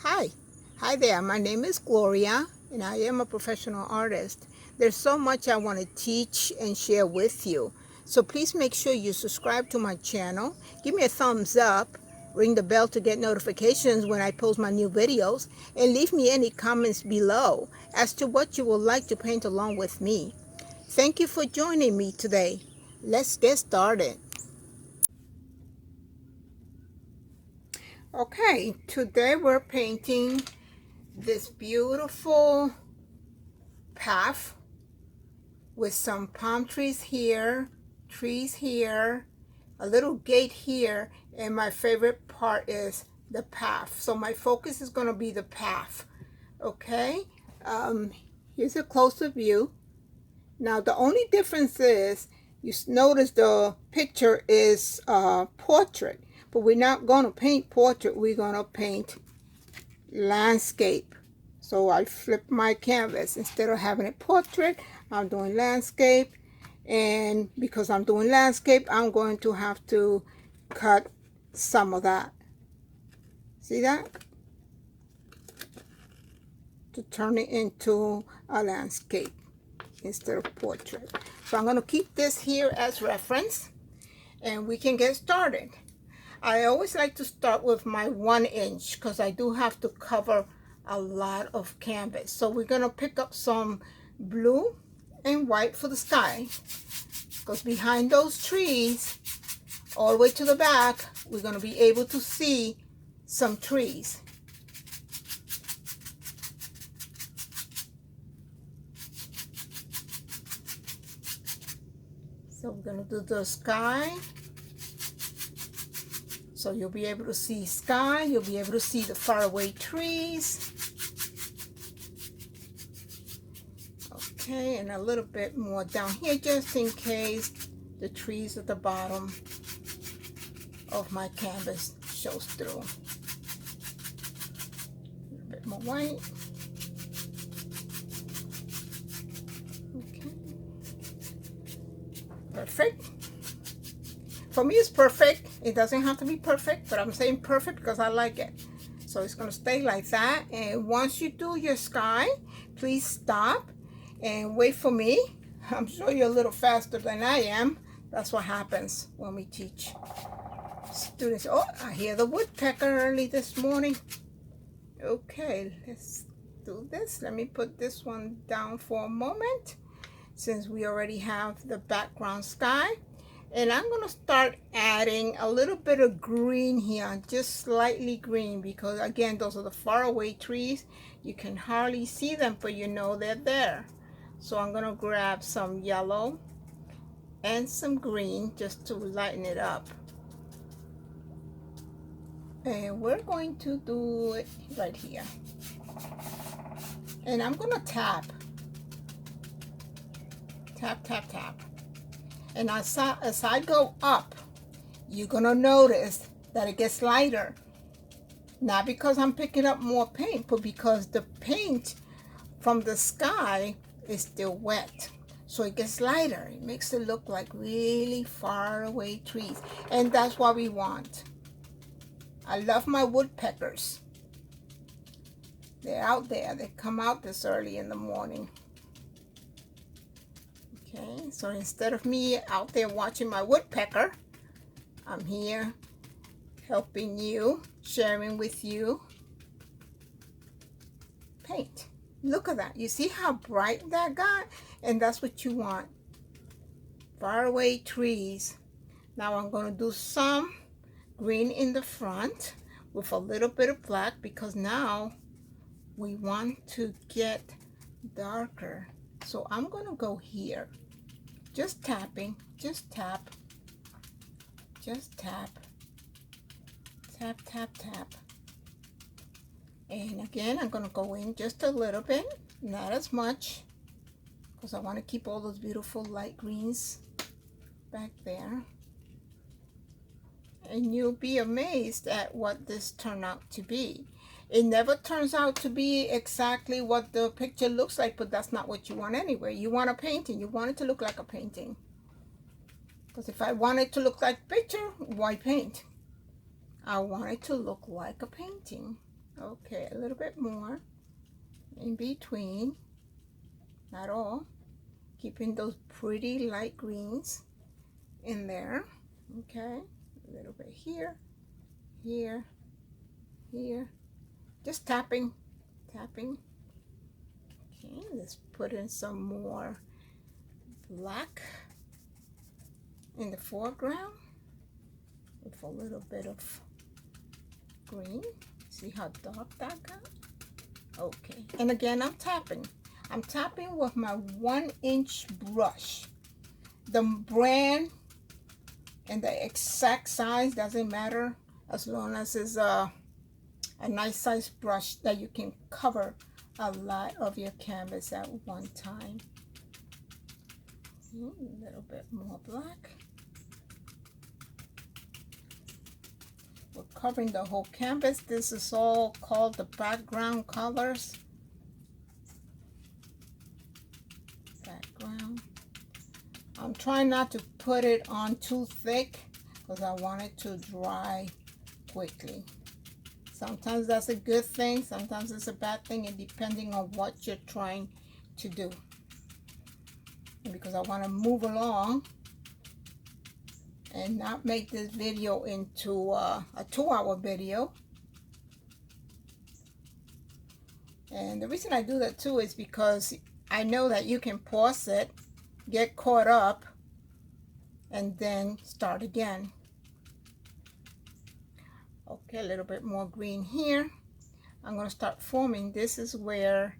Hi. Hi there. My name is Gloria, and I am a professional artist. There's so much I want to teach and share with you. So please make sure you subscribe to my channel. Give me a thumbs up. Ring the bell to get notifications when I post my new videos. And leave me any comments below as to what you would like to paint along with me. Thank you for joining me today. Let's get started. Okay, today we're painting this beautiful path with some palm trees here, a little gate here, and my favorite part is the path. So my focus is going to be the path. Okay, um, here's a closer view. Now the only difference is you notice the picture is portrait, but we're not going to paint portrait. We're going to paint landscape. So I flip my canvas. Instead of having it portrait, I'm doing landscape. And because I'm doing landscape, I'm going to have to cut some of that. See that? To turn it into a landscape instead of portrait. So I'm going to keep this here as reference, and we can get started. I always like to start with my 1 inch because I do have to cover a lot of canvas. So we're going to pick up some blue and white for the sky, because behind those trees all the way to the back we're going to be able to see some trees. So we're going to do the sky. So you'll be able to see sky, you'll be able to see the faraway trees. Okay, and a little bit more down here just in case the trees at the bottom of my canvas shows through. A little bit more white. Okay. Perfect. For me it's perfect. It doesn't have to be perfect, but I'm saying perfect because I like it. So it's going to stay like that. And once you do your sky, please stop and wait for me. I'm sure you're a little faster than I am. That's what happens when we teach students. Oh, I hear the woodpecker early this morning. Okay, let's do this. Let me put this one down for a moment since we already have the background sky. And I'm going to start adding a little bit of green here, just slightly green, because again, those are the faraway trees. You can hardly see them, but you know they're there. So I'm going to grab some yellow and some green just to lighten it up. And we're going to do it right here. And I'm going to tap. Tap, tap, tap. And as I go up, you're going to notice that it gets lighter. Not because I'm picking up more paint, but because the paint from the sky is still wet. So it gets lighter. It makes it look like really far away trees. And that's what we want. I love my woodpeckers. They're out there. They come out this early in the morning. Okay, so instead of me out there watching my woodpecker, I'm here helping you, sharing with you paint. Look at that. You see how bright that got? And that's what you want. Faraway trees. Now I'm going to do some green in the front with a little bit of black, because now we want to get darker. So I'm going to go here. Just tapping. Just tap. Just tap. Tap, tap, tap. And again, I'm going to go in just a little bit, not as much, because I want to keep all those beautiful light greens back there. And you'll be amazed at what this turned out to be. It never turns out to be exactly what the picture looks like, but that's not what you want anyway. You want a painting. You want it to look like a painting. Because if I want it to look like a picture, why paint? I want it to look like a painting. Okay, a little bit more in between, not all. Keeping those pretty light greens in there. Okay, a little bit here, here, here. Just tapping, tapping. Okay, let's put in some more black in the foreground with a little bit of green. See how dark that got? Okay, and again, I'm tapping. I'm tapping with my 1-inch brush. The brand and the exact size doesn't matter as long as it's a nice size brush that you can cover a lot of your canvas at one time. A little bit more black. We're covering the whole canvas. This is all called the background colors. Background. I'm trying not to put it on too thick because I want it to dry quickly. Sometimes that's a good thing, sometimes it's a bad thing, and depending on what you're trying to do. And because I want to move along and not make this video into a 2-hour video. And the reason I do that too is because I know that you can pause it, get caught up, and then start again. Okay, a little bit more green here. I'm going to start forming. This is where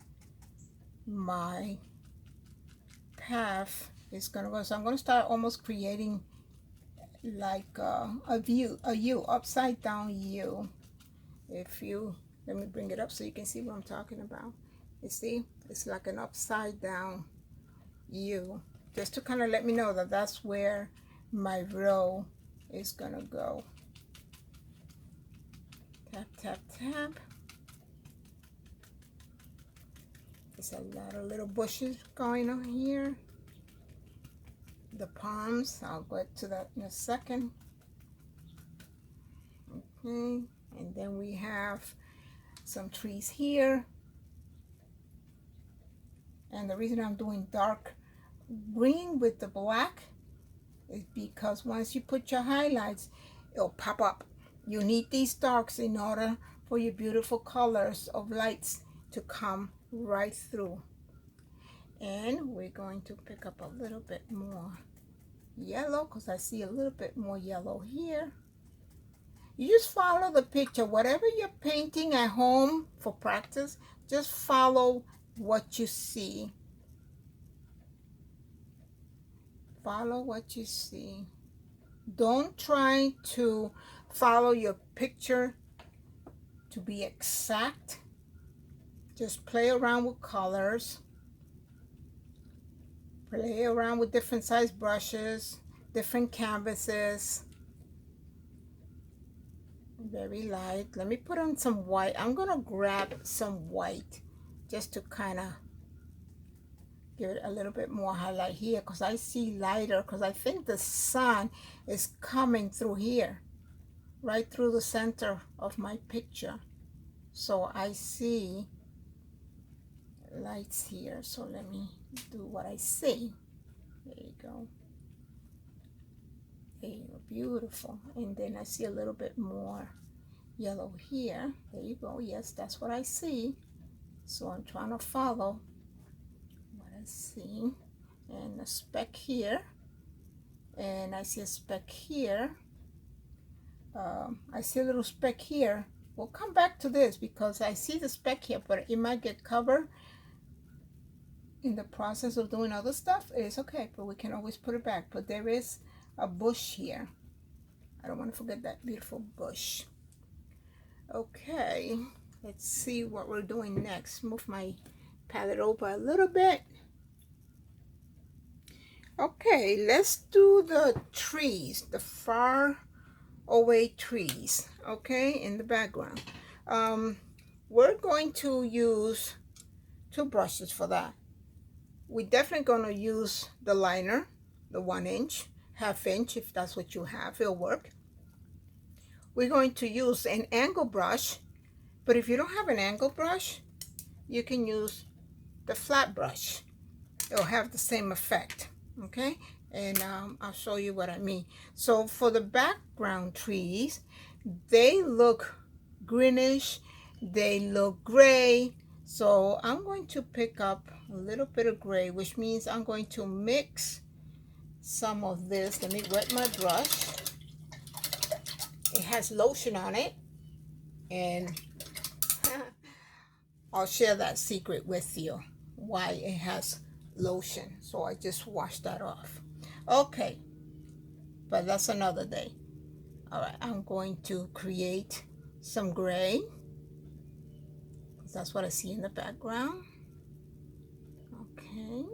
my path is going to go. So I'm going to start almost creating like a U, upside down U. If you, let me bring it up so you can see what I'm talking about. You see, it's like an upside down U, just to kind of let me know that that's where my row is going to go. Tap, tap, tap. There's a lot of little bushes going on here. The palms, I'll get to that in a second. Okay, and then we have some trees here. And the reason I'm doing dark green with the black is because once you put your highlights, it'll pop up. You need these darks in order for your beautiful colors of lights to come right through. And we're going to pick up a little bit more yellow because I see a little bit more yellow here. You just follow the picture. Whatever you're painting at home for practice, just follow what you see. Follow what you see. Don't try to follow your picture to be exact. Just play around with colors. Play around with different size brushes, different canvases. Very light. Let me put on some white. I'm going to grab some white just to kind of give it a little bit more highlight here because I see lighter, because I think the sun is coming through here, right through the center of my picture. So I see lights here. So let me do what I see. There you go. There you go. Beautiful. And then I see a little bit more yellow here. There you go. Yes, that's what I see. So I'm trying to follow what I see. And a speck here. And I see a speck here. I see a little speck here. We'll come back to this because I see the speck here, but it might get covered in the process of doing other stuff. It's okay, but we can always put it back. But there is a bush here. I don't want to forget that beautiful bush. Okay, let's see what we're doing next. Move my palette over a little bit. Okay, let's do the trees, the far away trees, okay, in the background. We're going to use 2 brushes for that. We're definitely going to use the liner, the 1-inch, 1/2 inch, if that's what you have, it'll work. We're going to use an angle brush But if you don't have an angle brush, you can use the flat brush. It'll have the same effect, okay? And I'll show you what I mean. So for the background trees, they look greenish, they look gray. So I'm going to pick up a little bit of gray, which means I'm going to mix some of this. Let me wet my brush. It has lotion on it, and I'll share that secret with you, why it has lotion. So I just washed that off. Okay, but that's another day. All right, I'm going to create some gray. That's what I see in the background. Okay,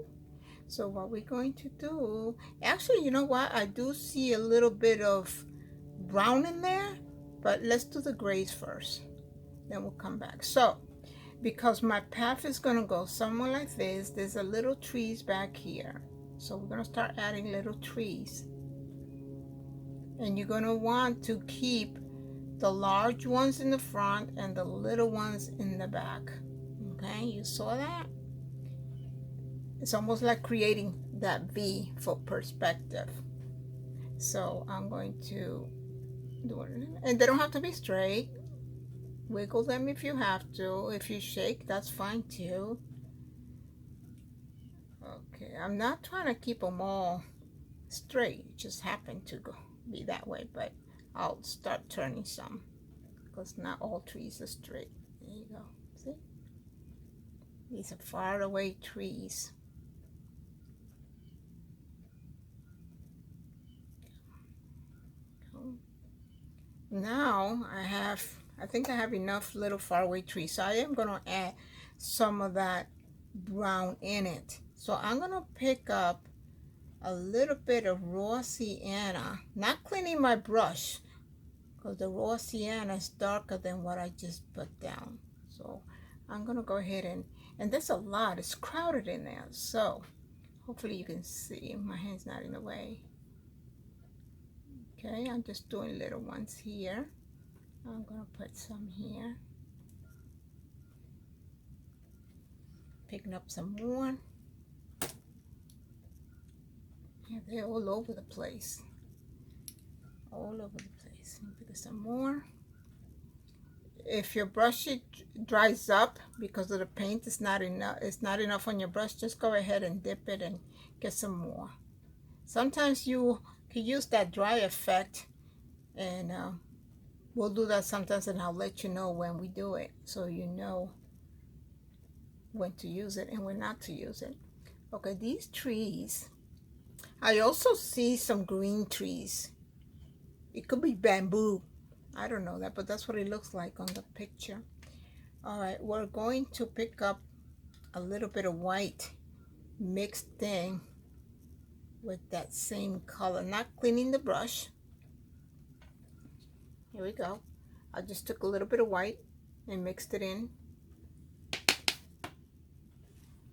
so what we're going to do, actually, you know what? I do see a little bit of brown in there, but let's do the grays first. Then we'll come back. So, because my path is going to go somewhere like this, there's a little trees back here. So we're going to start adding little trees. And you're going to want to keep the large ones in the front and the little ones in the back. Okay, you saw that? It's almost like creating that V for perspective. So I'm going to do it. And they don't have to be straight. Wiggle them if you have to. If you shake, that's fine too. Okay, I'm not trying to keep them all straight. It just happened to be that way, but I'll start turning some because not all trees are straight. There you go. See? These are far away trees. Now I think I have enough little faraway trees. So I am going to add some of that brown in it. So I'm going to pick up a little bit of raw sienna. Not cleaning my brush because the raw sienna is darker than what I just put down. So I'm going to go ahead and there's a lot. It's crowded in there. So hopefully you can see. My hand's not in the way. Okay, I'm just doing little ones here. I'm going to put some here. Picking up some more. Yeah, they're all over the place. All over the place. Pick some more. If your brush dries up because of the paint, it's not enough on your brush, just go ahead and dip it and get some more. Sometimes you can use that dry effect, and we'll do that sometimes, and I'll let you know when we do it so you know when to use it and when not to use it. Okay, these trees, I also see some green trees. It could be bamboo. I don't know that, but that's what it looks like on the picture. All right, we're going to pick up a little bit of white mixed in with that same color. Not cleaning the brush. Here we go. I just took a little bit of white and mixed it in.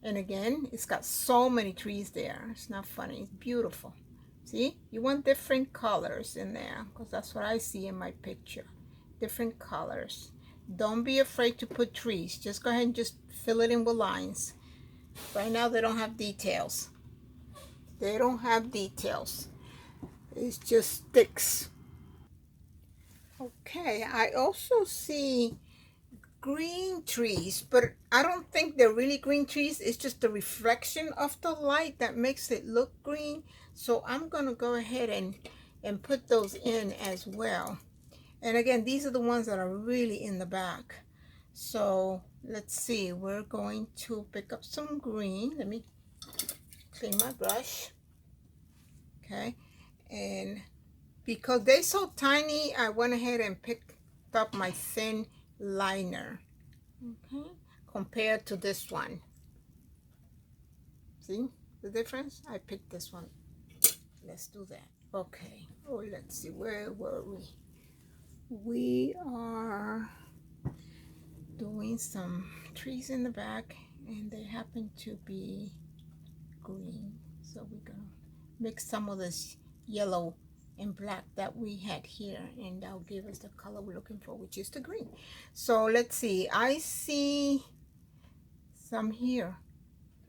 And again, it's got so many trees there. It's not funny. It's beautiful. See? You want different colors in there because that's what I see in my picture. Different colors. Don't be afraid to put trees. Just go ahead and just fill it in with lines. Right now, they don't have details. They don't have details. It's just sticks. Okay, I also see green trees, but I don't think they're really green trees. It's just the reflection of the light that makes it look green. So I'm going to go ahead and put those in as well. And again, these are the ones that are really in the back. So let's see, we're going to pick up some green. Let me clean my brush. Okay, and because they're so tiny, I went ahead and picked up my thin liner, okay, compared to this one. See the difference? I picked this one. Let's do that. Okay. Oh, let's see. Where were we? We are doing some trees in the back, and they happen to be green. So we're gonna mix some of this yellow and black that we had here, and that'll give us the color we're looking for, which is the green. So let's see, I see some here,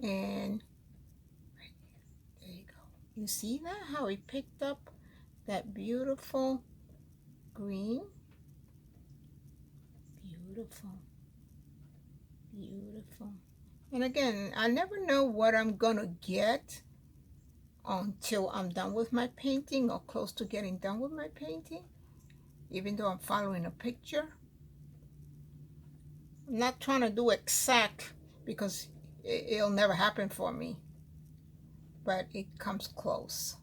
and there you go. You see that, how he picked up that beautiful green? Beautiful, beautiful. And again, I never know what I'm gonna get until I'm done with my painting or close to getting done with my painting, even though I'm following a picture. I'm not trying to do exact because it'll never happen for me, but it comes close.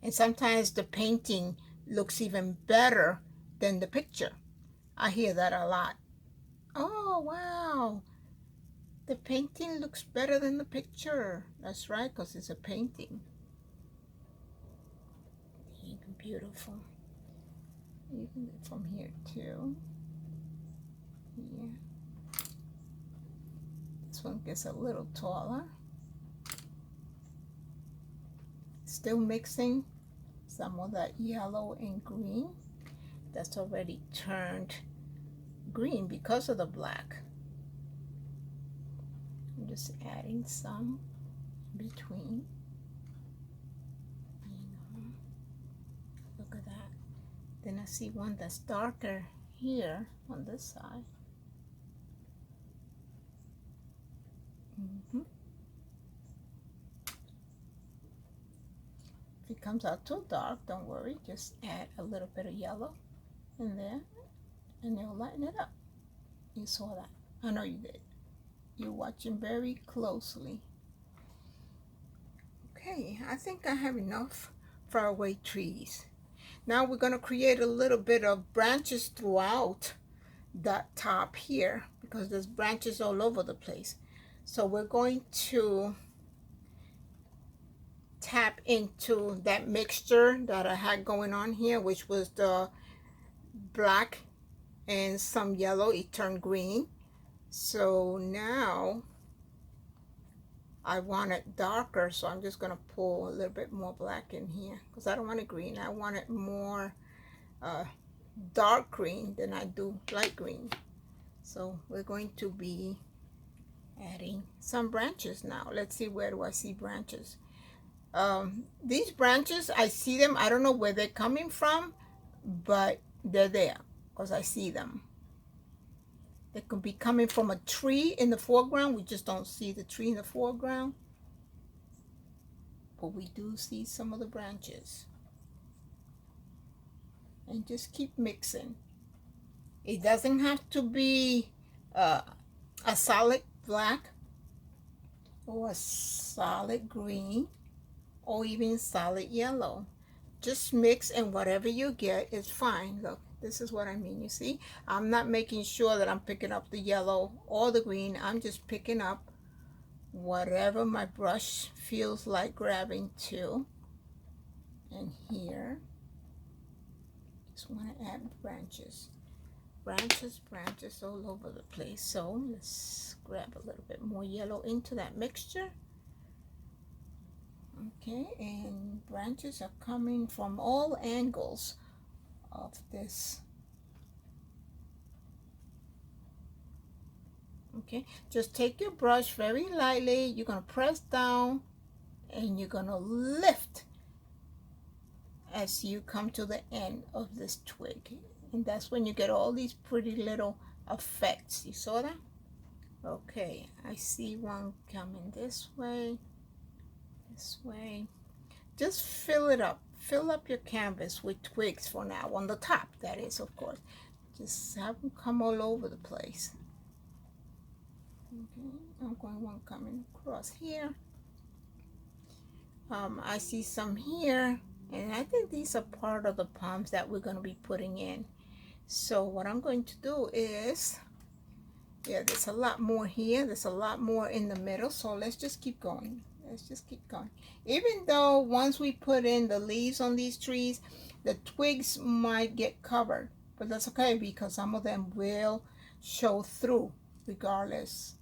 And sometimes the painting looks even better than the picture. I hear that a lot. Oh, wow, the painting looks better than the picture. That's right, because it's a painting. Beautiful. You can do it from here too. Yeah. This one gets a little taller. Still mixing some of that yellow and green that's already turned green because of the black. I'm just adding some between. Look at that. Then I see one that's darker here on this side. If it comes out too dark, don't worry, just add a little bit of yellow in there and it'll lighten it up. You saw that. I know you did. You're watching very closely. Okay, I think I have enough faraway trees. Now we're going to create a little bit of branches throughout that top here because there's branches all over the place. So we're going to tap into that mixture that I had going on here, which was the black and some yellow. It turned green. So now I want it darker, so I'm just going to pull a little bit more black in here because I don't want it green. I want it more dark green than I do light green. So we're going to be adding some branches now. Let's see, where do I see branches? These branches, I see them. I don't know where they're coming from, but they're there because I see them. They could be coming from a tree in the foreground. We just don't see the tree in the foreground, but we do see some of the branches. And just keep mixing. It doesn't have to be a solid black or a solid green or even solid yellow. Just mix, and whatever you get is fine. Look, this is what I mean. You see, I'm not making sure that I'm picking up the yellow or the green. I'm just picking up whatever my brush feels like grabbing to. And here, just want to add branches. Branches all over the place. So let's grab a little bit more yellow into that mixture. Okay, and branches are coming from all angles of this. Okay, just take your brush very lightly. You're going to press down and you're going to lift as you come to the end of this twig. And that's when you get all these pretty little effects. You saw that? Okay, I see one coming this way. This way. Just fill it up. Fill up your canvas with twigs for now. On the top, that is, of course. Just have them come all over the place. Okay, I'm going one coming across here. I see some here, and I think these are part of the palms that we're going to be putting in. So what I'm going to do is, yeah, there's a lot more here. There's a lot more in the middle. So let's just keep going. Let's just keep going. Even though once we put in the leaves on these trees, the twigs might get covered, but that's okay because some of them will show through regardless.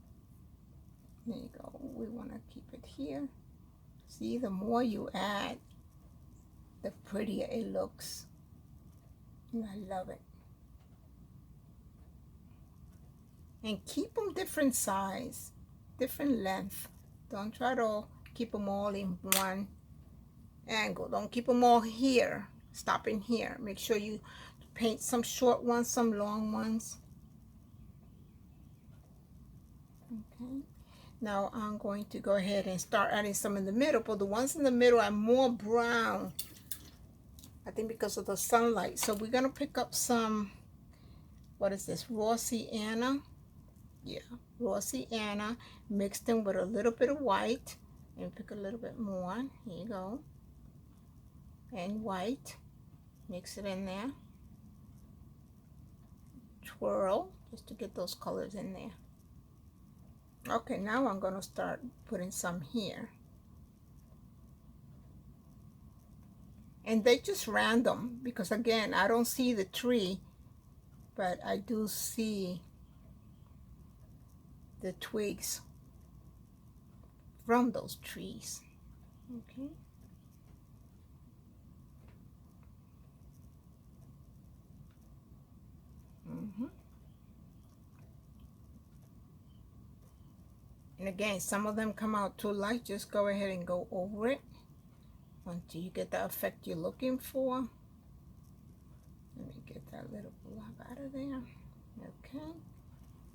There you go. We want to keep it here. See, the more you add, the prettier it looks. And I love it. And keep them different size, different length. Don't try to keep them all in one angle. Don't keep them all here. Stop in here. Make sure you paint some short ones, some long ones. Okay. Now I'm going to go ahead and start adding some in the middle, but the ones in the middle are more brown, I think, because of the sunlight. So we're going to pick up some, what is this, raw sienna? Yeah, raw sienna, mixed in with a little bit of white, and pick a little bit more. Here you go. And white, mix it in there. Twirl, just to get those colors in there. Okay, now I'm going to start putting some here. And they just random, because again, I don't see the tree, but I do see the twigs from those trees. Okay. And again, some of them come out too light. Just go ahead and go over it until you get the effect you're looking for. Let me get that little blob out of there. Okay.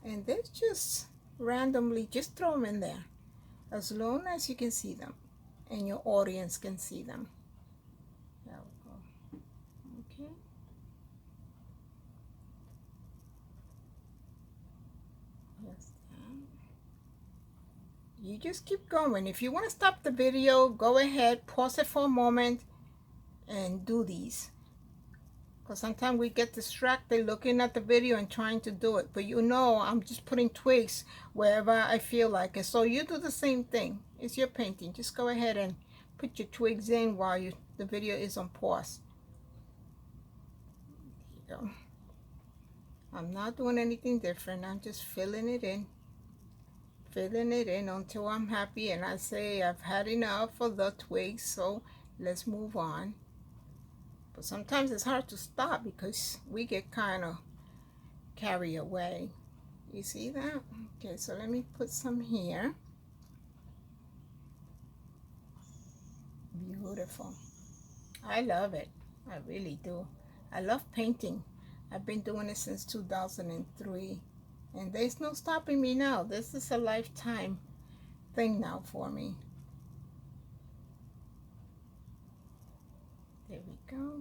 And this just randomly, just throw them in there, as long as you can see them and your audience can see them. There we go. Okay. Yes. You just keep going. If you want to stop the video, go ahead, pause it for a moment, and do these. Because sometimes we get distracted looking at the video and trying to do it. But you know, I'm just putting twigs wherever I feel like it. So you do the same thing. It's your painting. Just go ahead and put your twigs in while the video is on pause. There you go. I'm not doing anything different. I'm just filling it in. Filling it in until I'm happy and I say I've had enough of the twigs, so let's move on. But sometimes it's hard to stop because we get kind of carried away. You see that? Okay, so let me put some here. Beautiful. I love it. I really do. I love painting. I've been doing it since 2003. And there's no stopping me now. This is a lifetime thing now for me. There we go.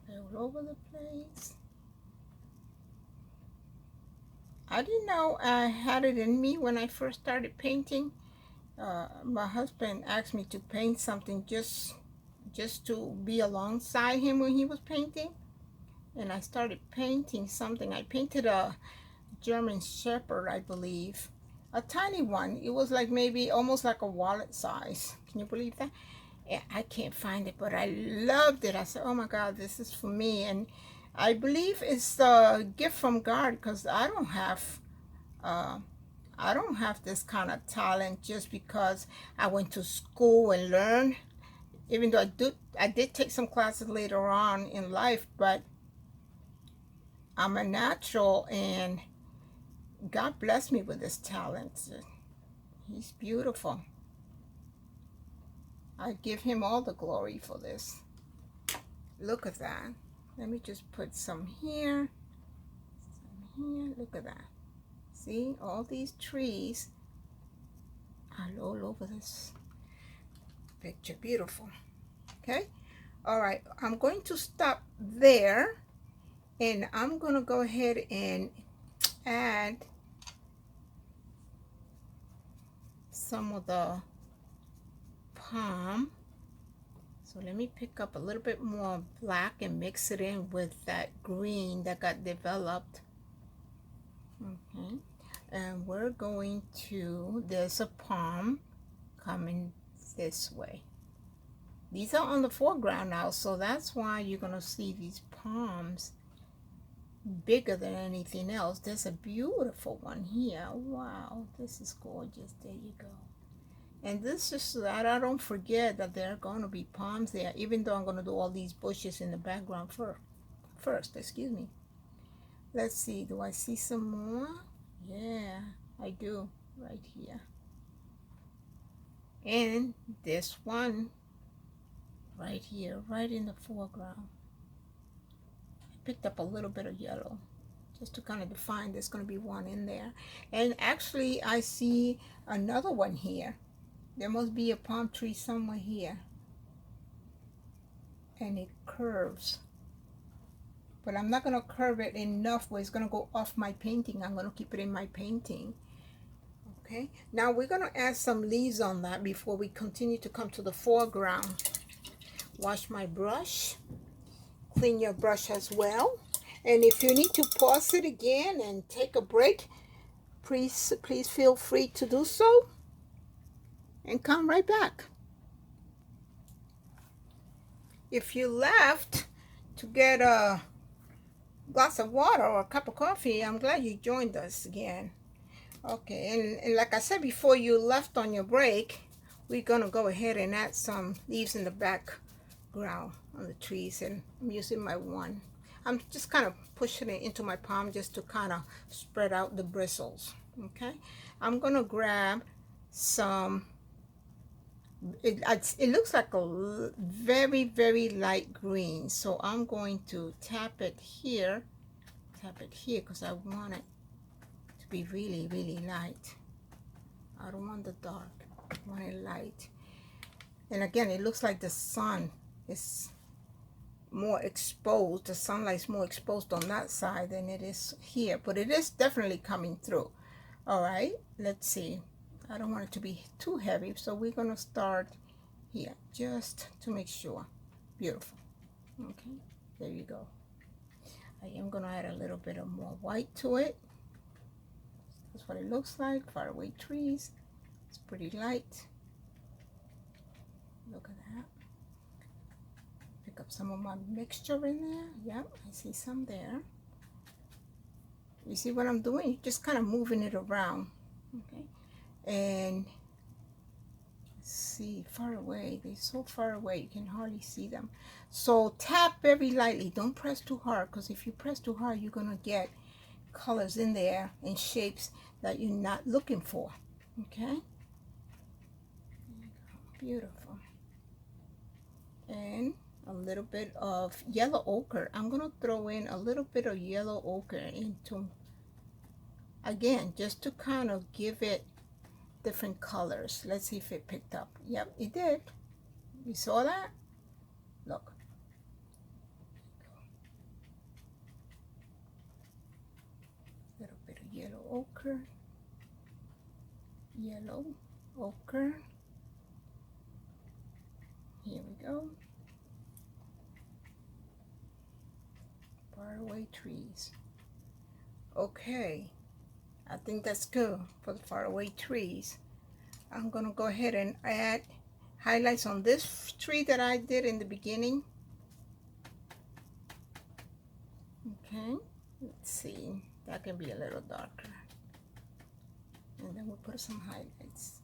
All over the place. I didn't know I had it in me when I first started painting. My husband asked me to paint something just to be alongside him when he was painting, and I started painting something. I painted a German Shepherd, I believe, a tiny one. It was like maybe almost like a wallet size. Can you believe that? Yeah, I can't find it, but I loved it. I said, oh my God, this is for me. And I believe it's a gift from God, because I don't have this kind of talent just because I went to school and learned. Even though I did take some classes later on in life, but I'm a natural, and God blessed me with this talent. He's beautiful. I give him all the glory for this. Look at that. Let me just put some here, some here. Look at that. See, all these trees are all over this picture. Beautiful. Okay. All right. I'm going to stop there, and I'm going to go ahead and add some of the palm. So let me pick up a little bit more black and mix it in with that green that got developed. Okay. And we're going to, there's a palm coming this way. These are on the foreground now, so that's why you're going to see these palms bigger than anything else. There's a beautiful one here. Wow, this is gorgeous. There you go. And this is so that I don't forget that there are going to be palms there, even though I'm going to do all these bushes in the background first. Excuse me. Let's see. Do I see some more? Yeah, I do. Right here. And this one right here, right in the foreground. I picked up a little bit of yellow just to kind of define there's going to be one in there. And actually, I see another one here. There must be a palm tree somewhere here. And it curves. But I'm not going to curve it enough where it's going to go off my painting. I'm going to keep it in my painting. Okay. Now we're going to add some leaves on that before we continue to come to the foreground. Wash my brush. Clean your brush as well. And if you need to pause it again and take a break, please feel free to do so. And come right back. If you left to get a glass of water or a cup of coffee, I'm glad you joined us again. Okay, and like I said before you left on your break, we're going to go ahead and add some leaves in the background on the trees. And I'm using my one. I'm just kind of pushing it into my palm just to kind of spread out the bristles. Okay, I'm going to grab some. It looks like a very, very light green, so I'm going to tap it here because I want it to be really, really light. I don't want the dark, I want it light. And again, it looks like the sun is more exposed, the sunlight's more exposed on that side than it is here, but it is definitely coming through. All right, let's see. I don't want it to be too heavy, so we're going to start here just to make sure. Beautiful. Okay, there you go. I am going to add a little bit of more white to it. That's what it looks like. Faraway trees. It's pretty light. Look at that. Pick up some of my mixture in there. Yep, I see some there. You see what I'm doing? Just kind of moving it around. Okay. And see, far away, they're so far away you can hardly see them. So tap very lightly, don't press too hard, because if you press too hard you're going to get colors in there and shapes that you're not looking for. Okay, beautiful. And a little bit of yellow ochre. I'm going to throw in a little bit of yellow ochre into, again, just to kind of give it different colors. Let's see if it picked up. Yep, it did. You saw that? Look. A little bit of yellow ochre. Yellow ochre. Here we go. Faraway trees. Okay. I think that's good for the faraway trees. I'm going to go ahead and add highlights on this tree that I did in the beginning. Okay, let's see. That can be a little darker. And then we'll put some highlights.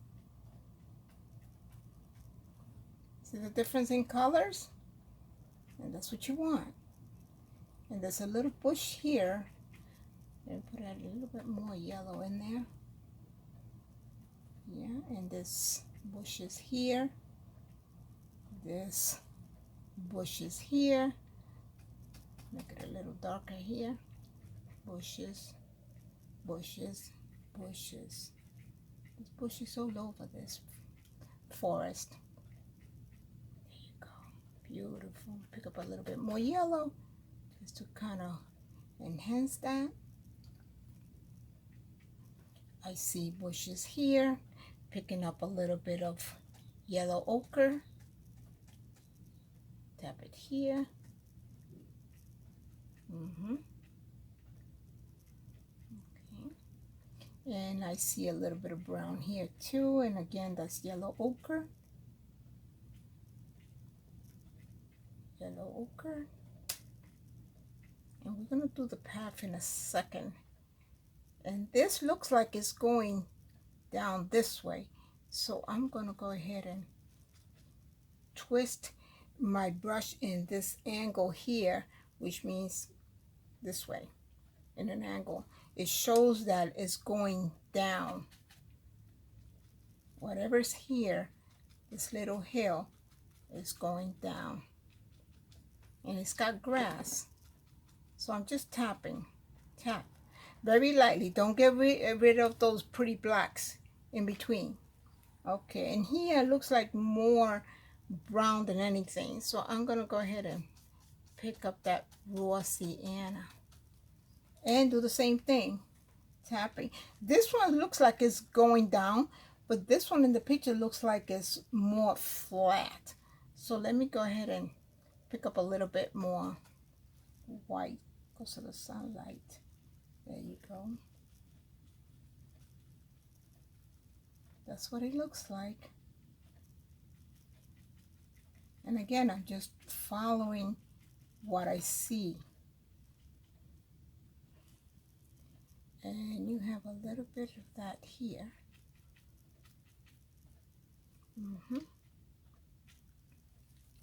See the difference in colors? And that's what you want. And there's a little bush here. And put a little bit more yellow in there. Yeah, and this bush is here. This bush is here. Make it a little darker here. Bushes, bushes, bushes. There's bushes all over this forest. There you go. Beautiful. Pick up a little bit more yellow just to kind of enhance that. I see bushes here, picking up a little bit of yellow ochre. Tap it here. Okay. And I see a little bit of brown here too, and again that's yellow ochre. Yellow ochre. And we're going to do the path in a second. And this looks like it's going down this way. So I'm going to go ahead and twist my brush in this angle here, which means this way, in an angle. It shows that it's going down. Whatever's here, this little hill, is going down. And it's got grass. So I'm just tapping. Tap. Very lightly. Don't get rid of those pretty blacks in between. Okay, and here it looks like more brown than anything. So I'm going to go ahead and pick up that raw sienna. And do the same thing. Tapping. This one looks like it's going down, but this one in the picture looks like it's more flat. So let me go ahead and pick up a little bit more white because of the sunlight. There you go. That's what it looks like. And again, I'm just following what I see. And you have a little bit of that here.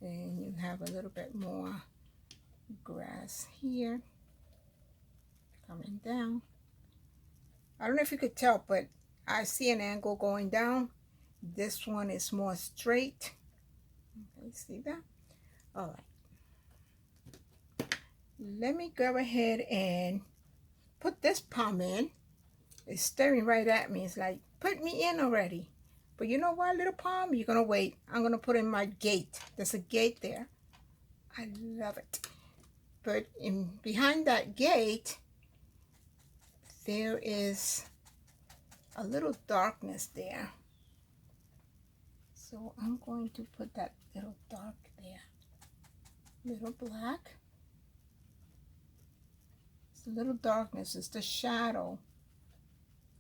And you have a little bit more grass here coming down. I don't know if you could tell, but I see an angle going down. This one is more straight. Okay, see that? All right. Let me go ahead and put this palm in. It's staring right at me. It's like, put me in already. But you know what, little palm? You're going to wait. I'm going to put in my gate. There's a gate there. I love it. But behind that gate, there is a little darkness there. So I'm going to put that little dark there. Little black. It's a little darkness. It's the shadow.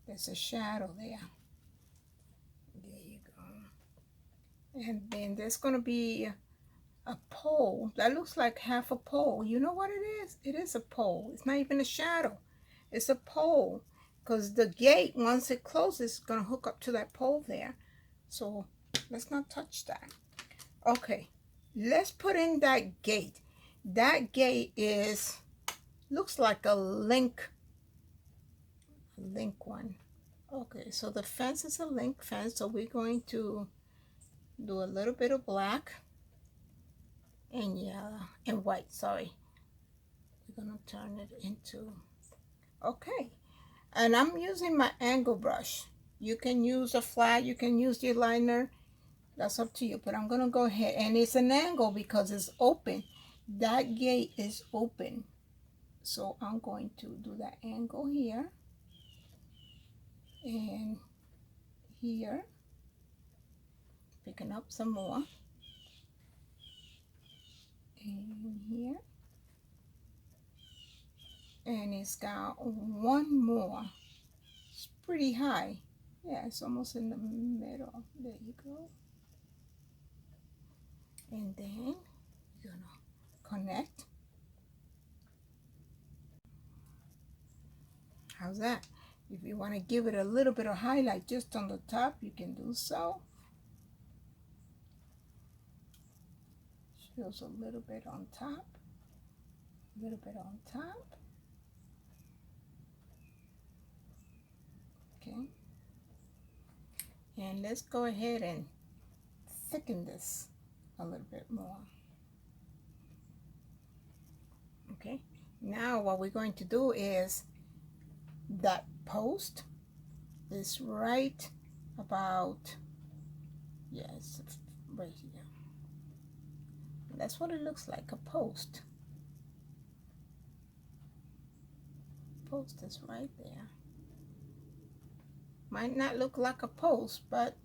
There's a shadow there. There you go. And then there's going to be a pole. That looks like half a pole. You know what it is? It is a pole. It's not even a shadow. It's a pole. Because the gate, once it closes, is going to hook up to that pole there. So let's not touch that. Okay. Let's put in that gate. That gate looks like a link one. Okay, so the fence is a link fence, so we're going to do a little bit of black and yellow and white, sorry. We're gonna turn it into, okay. And I'm using my angle brush. You can use a flat, you can use your liner, that's up to you, but I'm gonna go ahead, and it's an angle because it's open. That gate is open. So I'm going to do that angle here. And here, picking up some more, and here, and it's got one more. It's pretty high. Yeah, it's almost in the middle. There you go. And then you're gonna connect. How's that? If you want to give it a little bit of highlight just on the top, you can do so. Shows a little bit on top, a little bit on top. Okay. And let's go ahead and thicken this a little bit more. Okay. Now what we're going to do is that post is right about, yes, right here. That's what it looks like, a post. Post is right there. Might not look like a post, but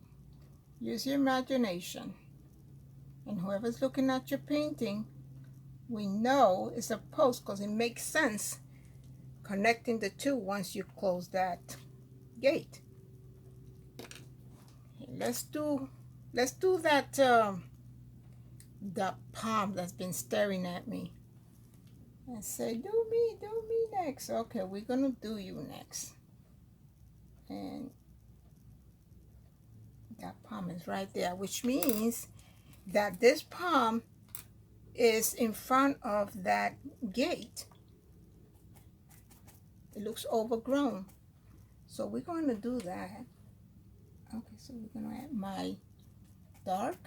use your imagination. And whoever's looking at your painting, we know it's a post because it makes sense connecting the two once you close that gate. Okay, let's do that palm that's been staring at me. and say, do me next. Okay, we're gonna do you next. And that palm is right there, which means that this palm is in front of that gate. It looks overgrown. So we're going to do that. Okay, so we're going to add my dark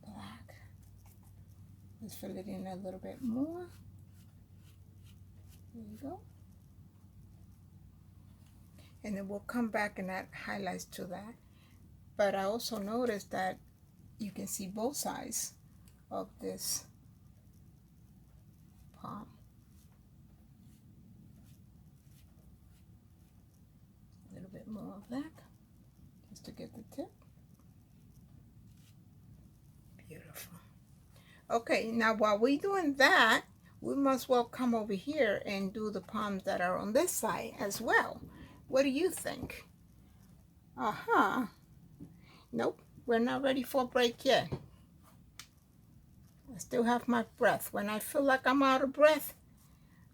black. Let's fill it in a little bit more. There you go. And then we'll come back and add highlights to that. But I also noticed that you can see both sides of this palm. A little bit more of that, just to get the tip. Beautiful. Okay, now while we're doing that, we must well come over here and do the palms that are on this side as well. What do you think? Nope, we're not ready for a break yet. I still have my breath. When I feel like I'm out of breath,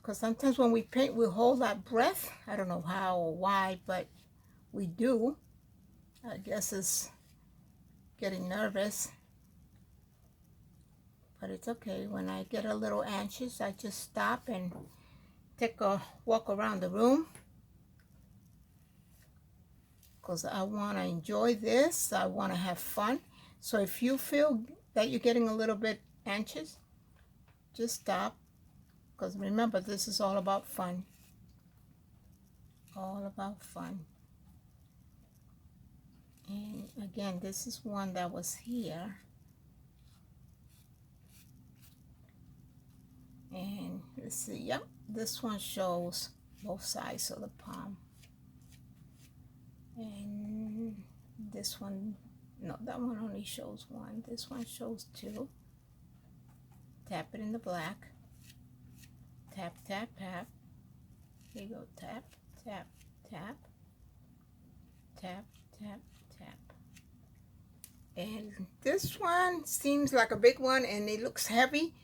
because sometimes when we paint, we hold that breath. I don't know how or why, but we do. I guess it's getting nervous. But it's okay. When I get a little anxious, I just stop and take a walk around the room. Because I want to enjoy this. I want to have fun. So if you feel that you're getting a little bit anxious, just stop. Because remember, this is all about fun. All about fun. And again, this is one that was here. And let's see, yep, this one shows both sides of the palm. And this one, no, that one only shows one. This one shows two. Tap it in the black. Tap, tap, tap. Here you go, tap, tap, tap. Tap, tap, tap. And this one seems like a big one and it looks heavy.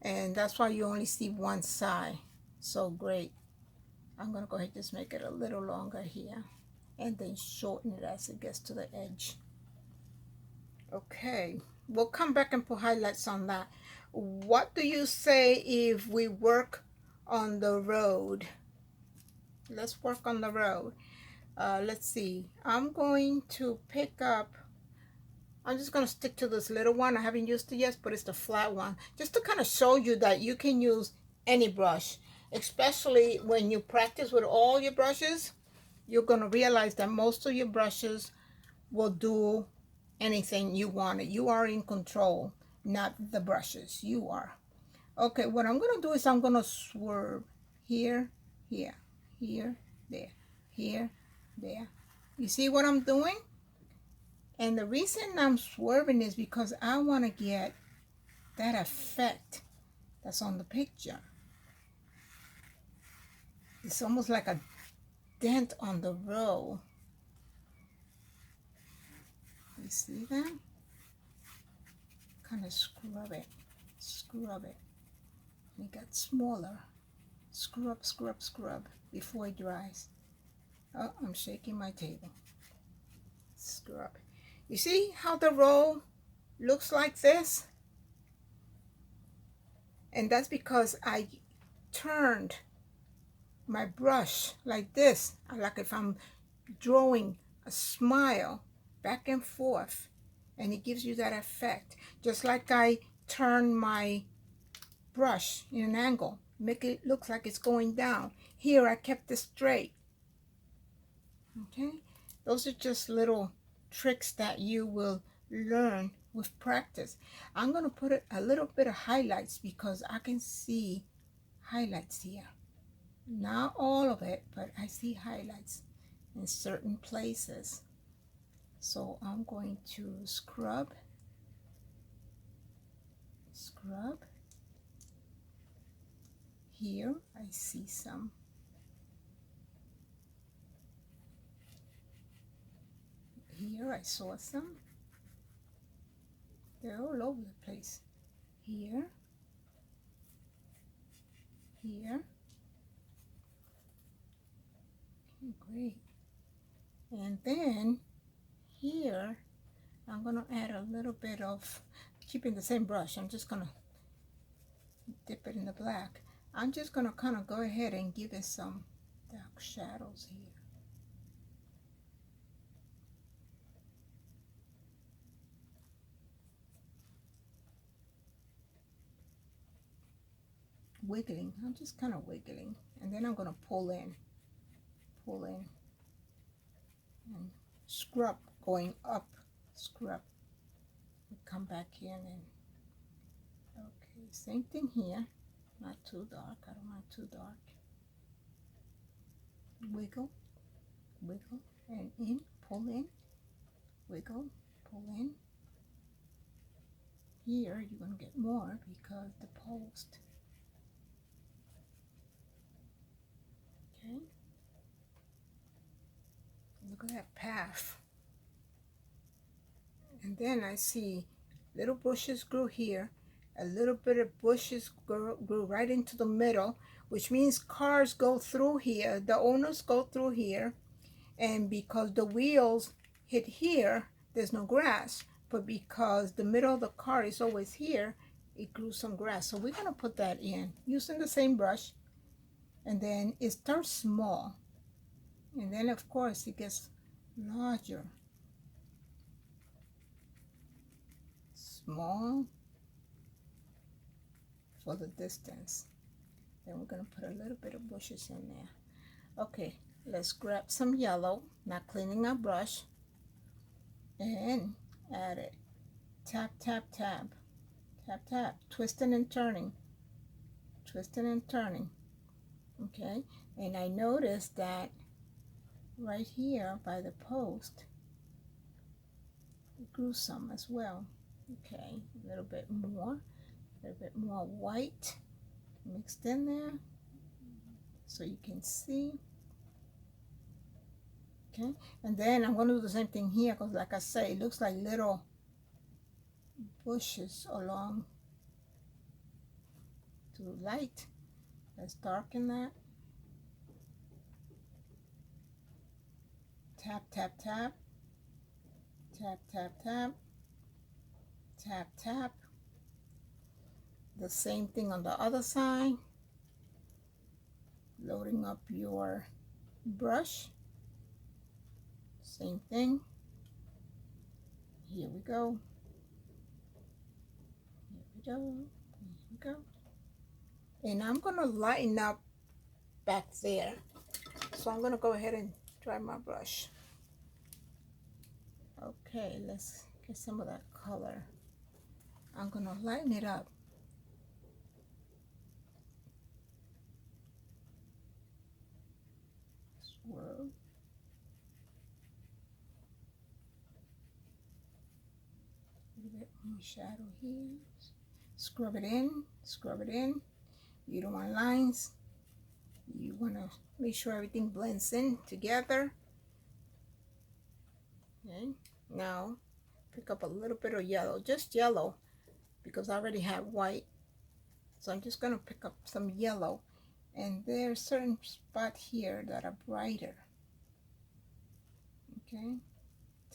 And that's why you only see one side. So great. I'm going to go ahead and just make it a little longer here. And then shorten it as it gets to the edge. Okay. We'll come back and put highlights on that. What do you say if we work on the road? Let's work on the road. Let's see. I'm going to pick up, I'm just going to stick to this little one. I haven't used it yet, but it's the flat one. Just to kind of show you that you can use any brush. Especially when you practice with all your brushes, you're going to realize that most of your brushes will do anything you want. You are in control, not the brushes. You are. Okay, what I'm going to do is I'm going to swerve here, here, here, there, here, there. You see what I'm doing? And the reason I'm swerving is because I want to get that effect that's on the picture. It's almost like a dent on the row. You see that? Kind of scrub it. Scrub it. And it got smaller. Scrub, scrub, scrub before it dries. Oh, I'm shaking my table. Scrub. You see how the roll looks like this? And that's because I turned my brush like this. Like if I'm drawing a smile back and forth. And it gives you that effect. Just like I turn my brush in an angle. Make it look like it's going down. Here I kept it straight. Okay? Those are just little tricks that you will learn with practice. I'm going to put a little bit of highlights because I can see highlights here. Not all of it, but I see highlights in certain places. So I'm going to scrub. Scrub. Here I see some. Here I saw some. They're all over the place. here, here. Okay, great. And then here, I'm gonna add a little bit of, keeping the same brush, I'm just gonna dip it in the black. I'm just gonna kind of go ahead and give it some dark shadows here. Wiggling, I'm just kind of wiggling, and then I'm gonna pull in, and scrub, going up, scrub, come back in, and okay, same thing here, not too dark, I don't want too dark. Wiggle, wiggle, and in, wiggle, pull in. Here you're gonna get more because the post. Okay, look at that path. And then I see little bushes grew here, a little bit of bushes grew right into the middle, which means cars go through here, the owners go through here, and because the wheels hit here, there's no grass, but because the middle of the car is always here, it grew some grass. So we're gonna put that in using the same brush, and then it starts small, and then of course it gets larger. Small for the distance. Then we're gonna put a little bit of bushes in there. Okay, let's grab some yellow, not cleaning our brush, and add it. Tap, tap, tap, tap, tap, twisting and turning, twisting and turning. Okay, and I noticed that right here by the post, it grew some as well. Okay, a little bit more white mixed in there so you can see. Okay, and then I'm going to do the same thing here because like I say, it looks like little bushes along to the light. Let's darken that. Tap, tap, tap, tap, tap, tap, tap, tap. The same thing on the other side. Loading up your brush. Same thing. Here we go. Here we go. Here we go. And I'm going to lighten up back there. So I'm going to go ahead and dry my brush. Okay, let's get some of that color. I'm going to lighten it up. Swirl. A little bit more shadow here. Scrub it in, scrub it in. You don't want lines. You want to make sure everything blends in together. Okay, now pick up a little bit of yellow, just yellow, because I already have white. So I'm just going to pick up some yellow, and there's certain spots here that are brighter. Okay,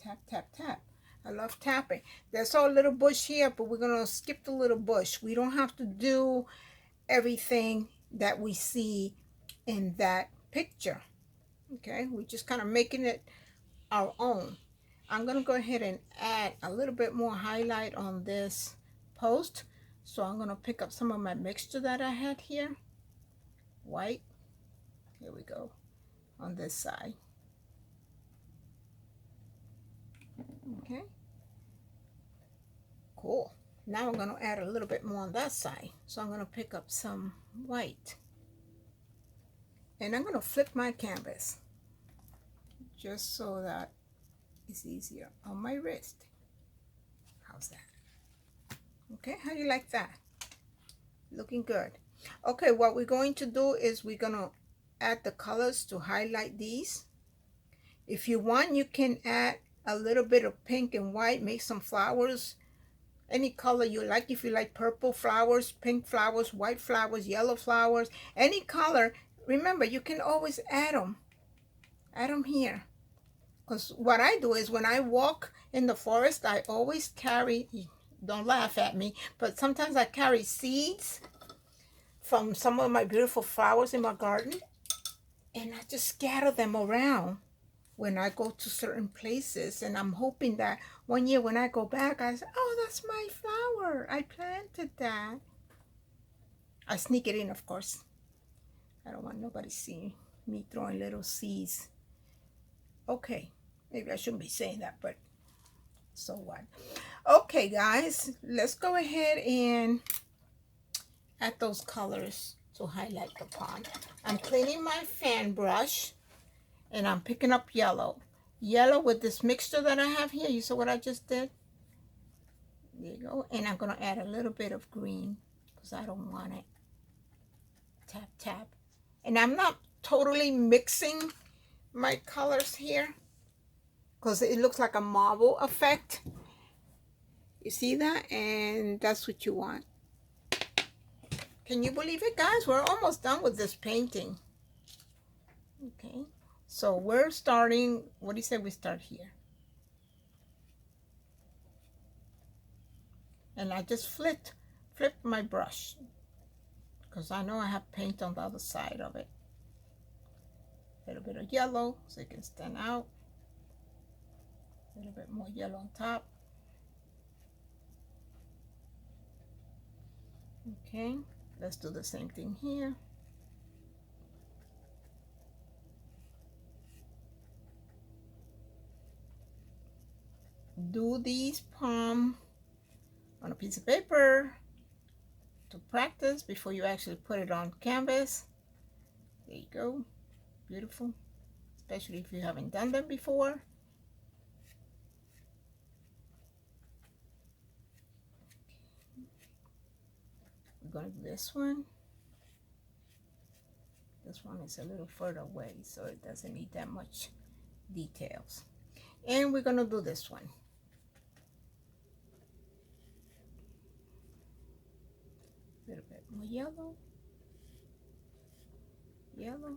tap, tap, tap. I love tapping. There's a little bush here, but we're going to skip the little bush. We don't have to do everything that we see in that picture. Okay, we're just kind of making it our own. I'm going to go ahead and add a little bit more highlight on this post. So I'm going to pick up some of my mixture that I had here. White. Here we go. On this side. Okay. Cool. Now I'm going to add a little bit more on that side. So I'm going to pick up some white. And I'm going to flip my canvas. Just so that it's easier on my wrist. How's that? Okay, how do you like that? Looking good. Okay, what we're going to do is we're going to add the colors to highlight these. If you want, you can add a little bit of pink and white, make some flowers Any color you like. If you like purple flowers, pink flowers, white flowers, yellow flowers, any color, remember you can always add them. Add them here. Because what I do is when I walk in the forest, I always carry, don't laugh at me, but sometimes I carry seeds from some of my beautiful flowers in my garden, and I just scatter them around when I go to certain places. And I'm hoping that one year when I go back, I say, oh, that's my flower. I planted that. I sneak it in, of course. I don't want nobody seeing me throwing little seeds. Okay, maybe I shouldn't be saying that, but so what? Okay, guys, let's go ahead and add those colors to highlight the pond. I'm cleaning my fan brush, and I'm picking up yellow. Yellow with this mixture that I have here. You saw what I just did? There you go. And I'm going to add a little bit of green because I don't want it. Tap, tap. And I'm not totally mixing my colors here because it looks like a marble effect. You see that? And that's what you want. Can you believe it, guys? We're almost done with this painting. Okay. So we're starting, what do you say we start here? And I just flipped my brush because I know I have paint on the other side of it. A little bit of yellow so it can stand out. A little bit more yellow on top. Okay, let's do the same thing here. Do these palm on a piece of paper to practice before you actually put it on canvas. There you go. Beautiful. Especially if you haven't done them before. We're going to do this one. This one is a little further away, so it doesn't need that much details. And we're going to do this one. A little bit more yellow. Yellow.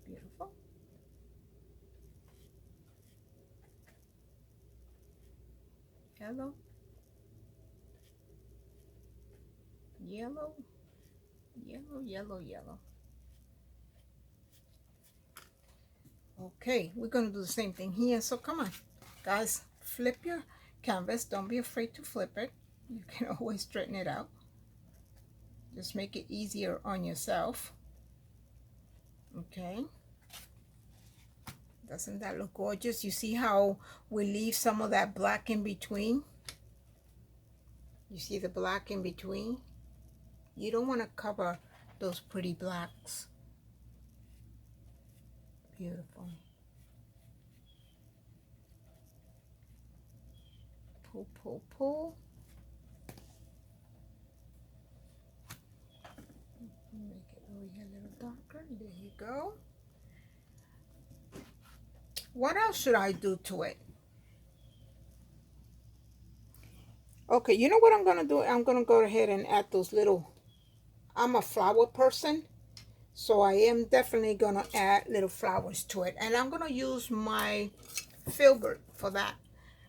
Beautiful. Yellow. Yellow. Yellow, yellow, yellow. Okay, we're going to do the same thing here. So come on, guys, flip your canvas. Don't be afraid to flip it. You can always straighten it out. Just make it easier on yourself. Okay. Doesn't that look gorgeous? You see how we leave some of that black in between? You see the black in between? You don't want to cover those pretty blacks. Beautiful. Pull, pull, pull. Make it over here a little darker. There you go. What else should I do to it? Okay, you know what I'm going to do? I'm going to go ahead and add those little, I'm a flower person, so I am definitely going to add little flowers to it. And I'm going to use my filbert for that.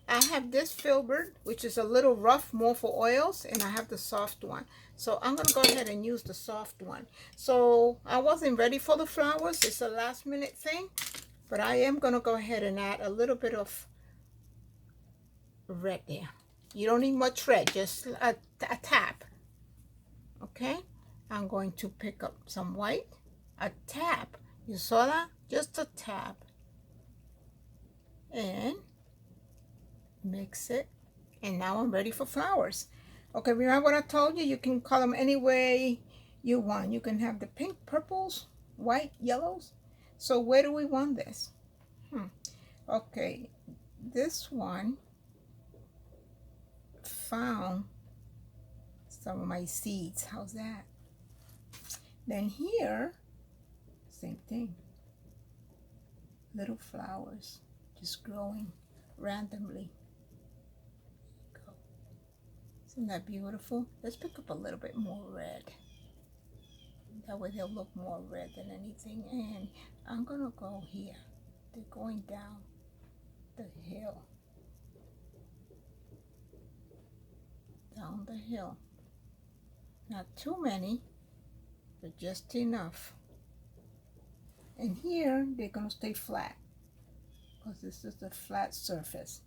I have this filbert, which is a little rough, more for oils, and I have the soft one. So I'm going to go ahead and use the soft one. So I wasn't ready for the flowers. It's a last minute thing, but I am going to go ahead and add a little bit of red there. You don't need much red, just a tap. Okay, I'm going to pick up some white, a tap. You saw that? Just a tap. And mix it. And now I'm ready for flowers. Okay, remember what I told you? You can color them any way you want. You can have the pink, purples, white, yellows. So where do we want this? Okay, this one found some of my seeds. How's that? Then here, same thing. Little flowers just growing randomly. Go. Isn't that beautiful? Let's pick up a little bit more red. That way they'll look more red than anything. And I'm gonna go here. They're going down the hill. Down the hill. Not too many, but just enough. And here they're gonna stay flat, because this is the flat surface.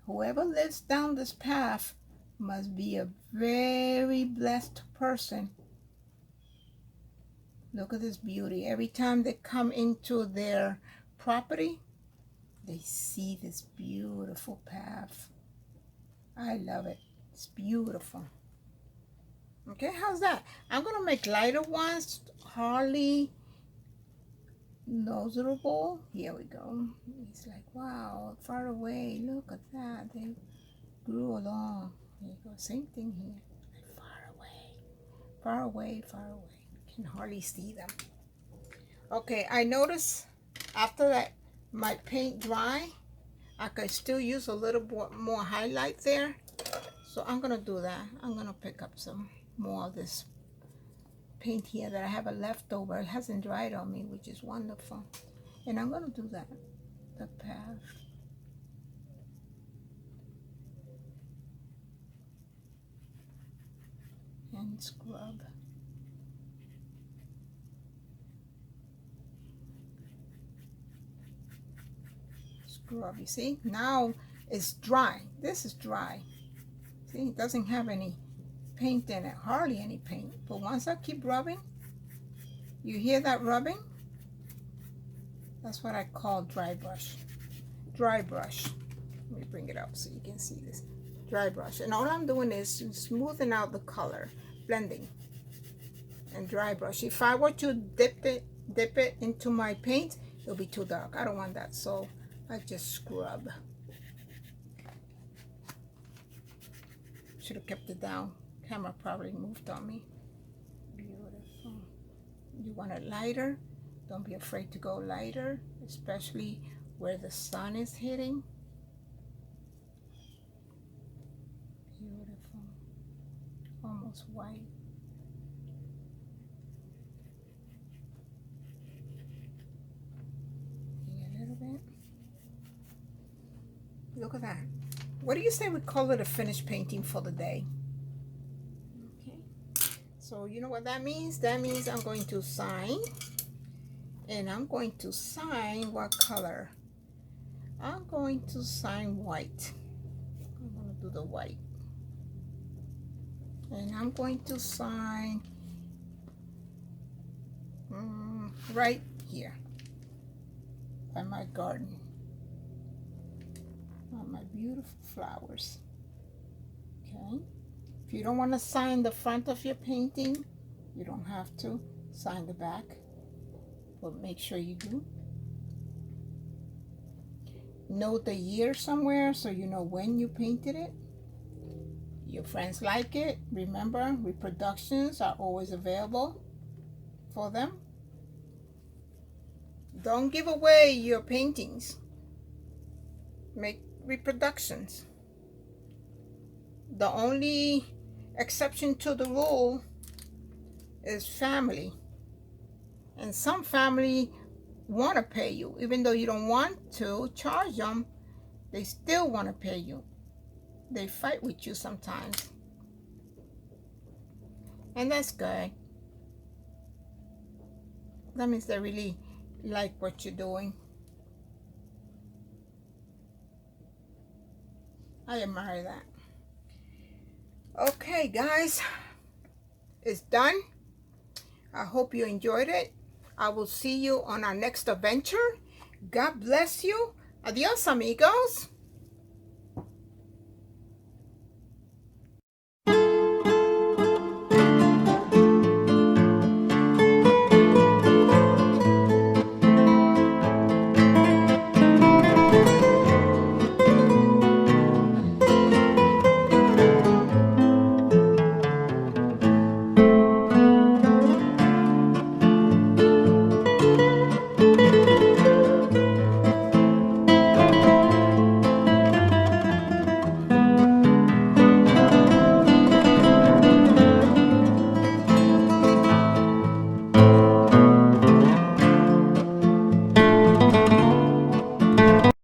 Whoever lives down this path must be a very blessed person. Look at this beauty. Every time they come into their property, they see this beautiful path. I love it. It's beautiful. Okay, how's that? I'm gonna make lighter ones, hardly noticeable. Here we go. It's like, wow, far away. Look at that. They grew along. There you go. Same thing here. Like far away. Far away, far away. Can hardly see them. Okay, I noticed after that my paint dry, I could still use a little more highlight there. So I'm gonna do that. I'm gonna pick up some more of this paint here that I have a leftover. It hasn't dried on me, which is wonderful. And I'm gonna do that, the path. And scrub. Scrub, you see? Now it's dry. This is dry. See, it doesn't have any paint in it, hardly any paint. But once I keep rubbing, you hear that rubbing? That's what I call dry brush. Dry brush. Let me bring it up so you can see this. Dry brush. And all I'm doing is smoothing out the color, blending, and dry brush. If I were to dip it into my paint, it'll be too dark. I don't want that, so I just scrub. Should have kept it down. Camera probably moved on me. Beautiful. You want it lighter? Don't be afraid to go lighter, especially where the sun is hitting. Beautiful. Almost white. A little bit. Look at that. What do you say we call it a finished painting for the day? Okay. So you know what that means? That means I'm going to sign. And I'm going to sign what color? I'm going to sign white. I'm going to do the white. And I'm going to sign right here by my garden. On my beautiful flowers. Okay. If you don't want to sign the front of your painting, you don't have to. Sign the back. But make sure you do. Note the year somewhere so you know when you painted it. Your friends like it. Remember, reproductions are always available for them. Don't give away your paintings. Make reproductions. The only exception to the rule is family. And some family want to pay you. Even though you don't want to charge them, they still want to pay you. They fight with you sometimes. And that's good. That means they really like what you're doing. I admire that. Okay, guys. It's done. I hope you enjoyed it. I will see you on our next adventure. God bless you. Adios, amigos.